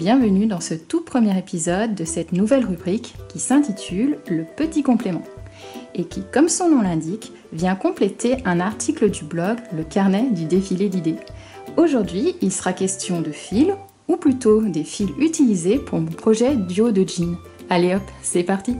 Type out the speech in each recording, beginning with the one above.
bienvenue dans ce tout premier épisode de cette nouvelle rubrique qui s'intitule « Le petit complément » et qui, comme son nom l'indique, vient compléter un article du blog « Le carnet du défilé d'idées ». Aujourd'hui, il sera question de fils, ou plutôt des fils utilisés pour mon projet duo de jeans. Allez hop, c'est parti!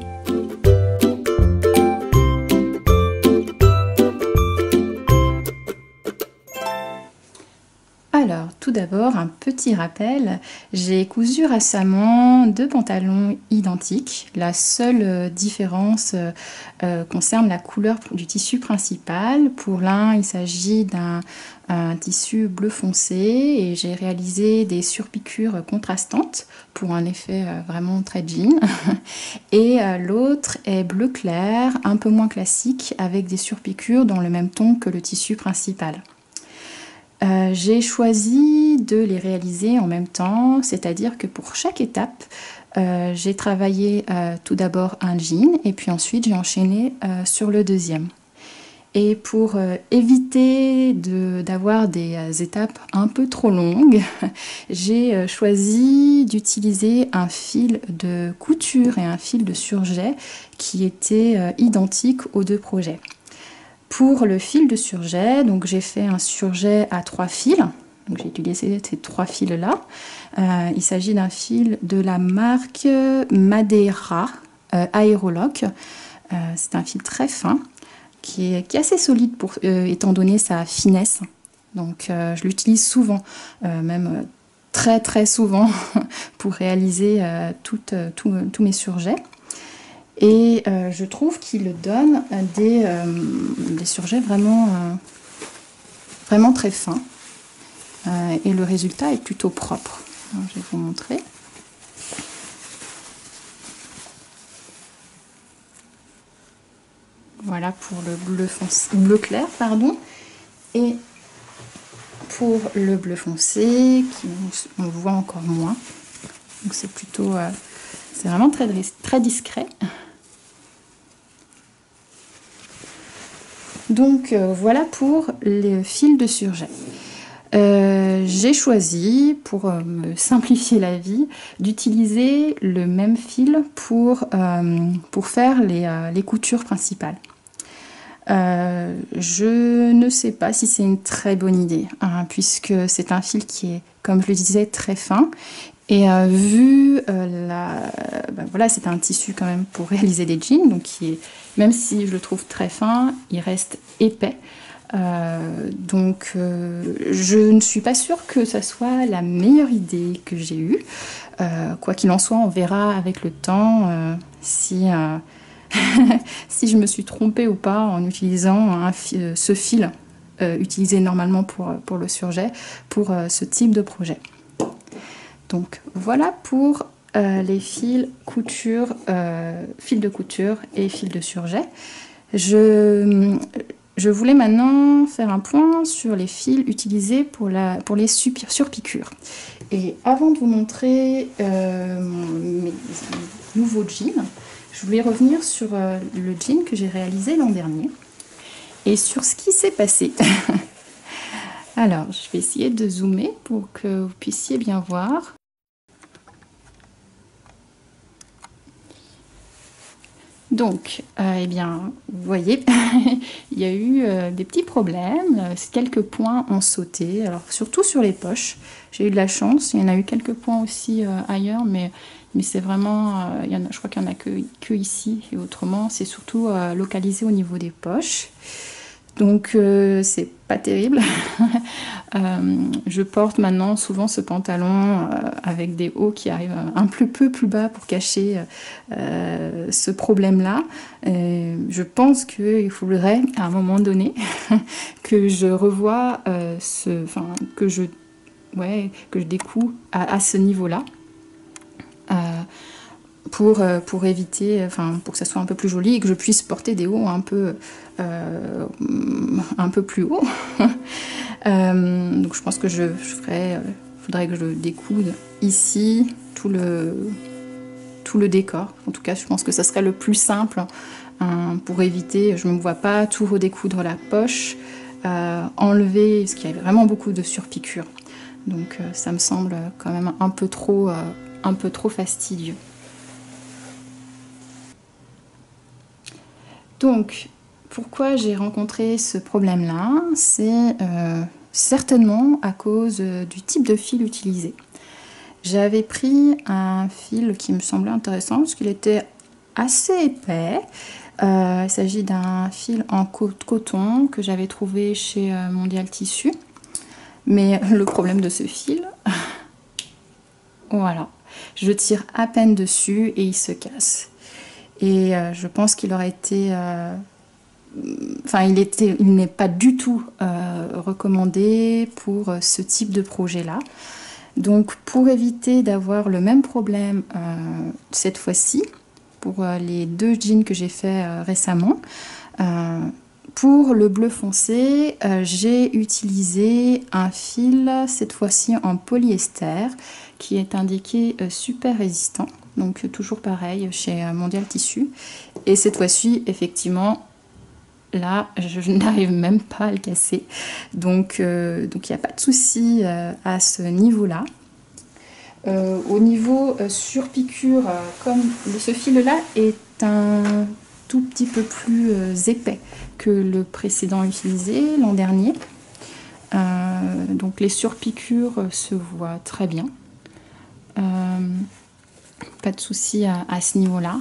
Alors, tout d'abord, un petit rappel. J'ai cousu récemment 2 pantalons identiques. La seule différence concerne la couleur du tissu principal. Pour l'un, il s'agit d'un tissu bleu foncé et j'ai réalisé des surpiqûres contrastantes pour un effet vraiment très jean. Et l'autre est bleu clair, un peu moins classique, avec des surpiqûres dans le même ton que le tissu principal. J'ai choisi de les réaliser en même temps, c'est-à-dire que pour chaque étape, j'ai travaillé tout d'abord un jean et puis ensuite j'ai enchaîné sur le deuxième. Et pour éviter d'avoir des étapes un peu trop longues, j'ai choisi d'utiliser un fil de couture et un fil de surjet qui étaient identiques aux 2 projets. Pour le fil de surjet, donc j'ai fait un surjet à 3 fils. Donc j'ai utilisé ces 3 fils-là. Il s'agit d'un fil de la marque Madeira Aerolock. C'est un fil très fin qui est assez solide étant donné sa finesse. Donc je l'utilise souvent, même très très souvent pour réaliser tous mes surjets. Et je trouve qu'il donne des surjets vraiment très fins. Et le résultat est plutôt propre. Alors, je vais vous montrer. Voilà pour le bleu clair, pardon. Et pour le bleu foncé, on le voit encore moins. Donc c'est plutôt, c'est vraiment très, très discret. Donc voilà pour les fils de surjet. J'ai choisi, pour me simplifier la vie, d'utiliser le même fil pour faire les coutures principales. Je ne sais pas si c'est une très bonne idée, hein, puisque c'est un fil qui est, comme je le disais, très fin. Et voilà, c'est un tissu quand même pour réaliser des jeans, donc même si je le trouve très fin, il reste épais. Donc je ne suis pas sûre que ça soit la meilleure idée que j'ai eue. Quoi qu'il en soit, on verra avec le temps si je me suis trompée ou pas en utilisant ce fil utilisé normalement pour le surjet, pour ce type de projet. Donc voilà pour les fils de couture et fils de surjet. Je voulais maintenant faire un point sur les fils utilisés pour les surpiqûres. Et avant de vous montrer mes nouveaux jeans, je voulais revenir sur le jean que j'ai réalisé l'an dernier et sur ce qui s'est passé. Alors, je vais essayer de zoomer pour que vous puissiez bien voir. Donc, eh bien, vous voyez, il y a eu des petits problèmes. Quelques points ont sauté, alors surtout sur les poches. J'ai eu de la chance, il y en a eu quelques points aussi ailleurs, mais c'est vraiment, je crois qu'il n'y en a que ici, et autrement, c'est surtout localisé au niveau des poches. Donc c'est pas terrible. Je porte maintenant souvent ce pantalon avec des hauts qui arrivent un peu plus bas pour cacher ce problème-là. Je pense qu'il faudrait à un moment donné que je revoie que je découe à ce niveau-là. Pour éviter, pour que ça soit un peu plus joli et que je puisse porter des hauts un peu plus haut. Donc je pense que faudrait que je découde ici tout le décor. En tout cas, je pense que ça serait le plus simple pour éviter, je ne me vois pas tout redécoudre la poche, enlever, parce qu'il y avait vraiment beaucoup de surpiqûres. Donc ça me semble quand même un peu trop fastidieux. Donc, pourquoi j'ai rencontré ce problème-là? C'est certainement à cause du type de fil utilisé. J'avais pris un fil qui me semblait intéressant parce qu'il était assez épais. Il s'agit d'un fil en coton que j'avais trouvé chez Mondial Tissu. Mais le problème de ce fil, voilà, je tire à peine dessus et il se casse. Et je pense qu'il aurait été... Enfin, il n'est pas du tout recommandé pour ce type de projet-là. Donc, pour éviter d'avoir le même problème cette fois-ci, pour les 2 jeans que j'ai fait récemment, pour le bleu foncé, j'ai utilisé un fil, cette fois-ci en polyester, qui est indiqué super résistant. Donc toujours pareil chez Mondial Tissu. Et cette fois-ci, effectivement, là, je n'arrive même pas à le casser. Donc il n'y a pas de souci à ce niveau-là. Au niveau surpiqûre, comme ce fil-là est un tout petit peu plus épais que le précédent utilisé l'an dernier. Donc les surpiqûres se voient très bien. Pas de souci à ce niveau-là.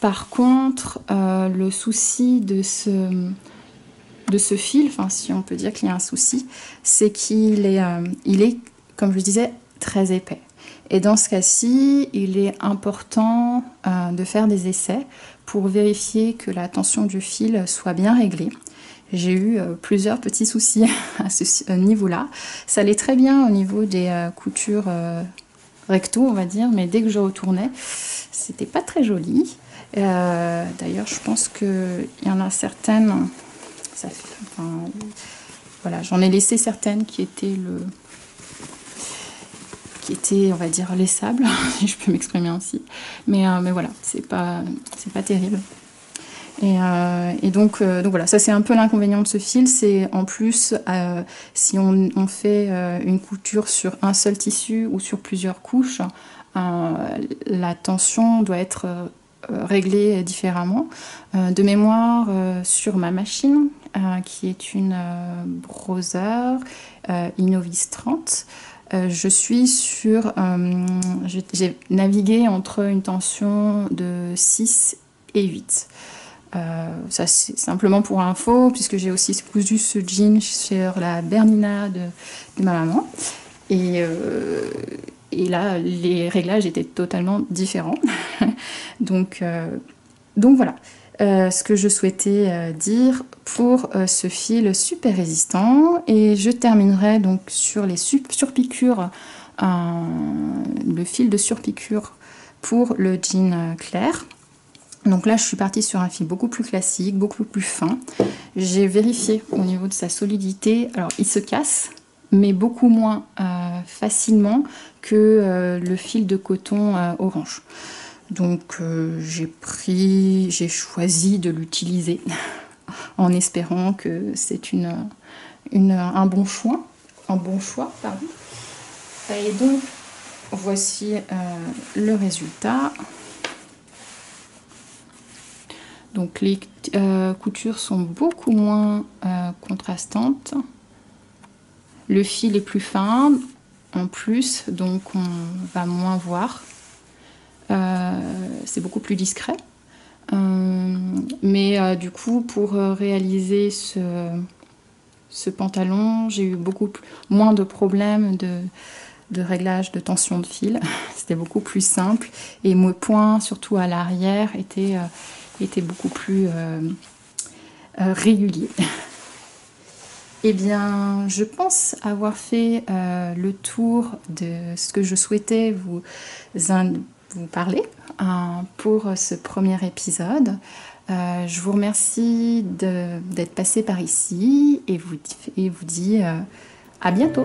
Par contre, le souci de ce fil, enfin si on peut dire qu'il y a un souci, c'est qu'il est, comme je disais, très épais. Et dans ce cas-ci, il est important de faire des essais pour vérifier que la tension du fil soit bien réglée. J'ai eu plusieurs petits soucis à ce niveau-là. Ça allait très bien au niveau des coutures recto, on va dire, mais dès que je retournais, c'était pas très joli. D'ailleurs, je pense qu'il y en a certaines, voilà, j'en ai laissé certaines qui étaient on va dire, laissables, si je peux m'exprimer ainsi. Mais voilà, c'est pas terrible. Et donc voilà, ça c'est un peu l'inconvénient de ce fil, c'est en plus si on fait une couture sur un seul tissu ou sur plusieurs couches, la tension doit être réglée différemment. De mémoire, sur ma machine, qui est une Brother Innovis 30, je suis sur... j'ai navigué entre une tension de 6 et 8. Ça c'est simplement pour info, puisque j'ai aussi cousu ce jean sur la Bernina de ma maman. Et là, les réglages étaient totalement différents. donc voilà. Ce que je souhaitais dire pour ce fil super résistant. Et je terminerai donc sur les surpiqûres, le fil de surpiqûre pour le jean clair. Donc là, je suis partie sur un fil beaucoup plus classique, beaucoup plus fin. J'ai vérifié au niveau de sa solidité. Alors, il se casse, mais beaucoup moins facilement que le fil de coton orange. Donc, j'ai choisi de l'utiliser en espérant que c'est un bon choix. Pardon. Et donc, voici le résultat. Donc les coutures sont beaucoup moins contrastantes. Le fil est plus fin en plus, donc on va moins voir. C'est beaucoup plus discret. Mais du coup, pour réaliser ce pantalon, j'ai eu beaucoup moins de problèmes de réglage de tension de fil. C'était beaucoup plus simple. Et mes points, surtout à l'arrière, étaient beaucoup plus réguliers. Eh bien, je pense avoir fait le tour de ce que je souhaitais vous parler pour ce premier épisode. Je vous remercie d'être passé par ici et vous dis à bientôt.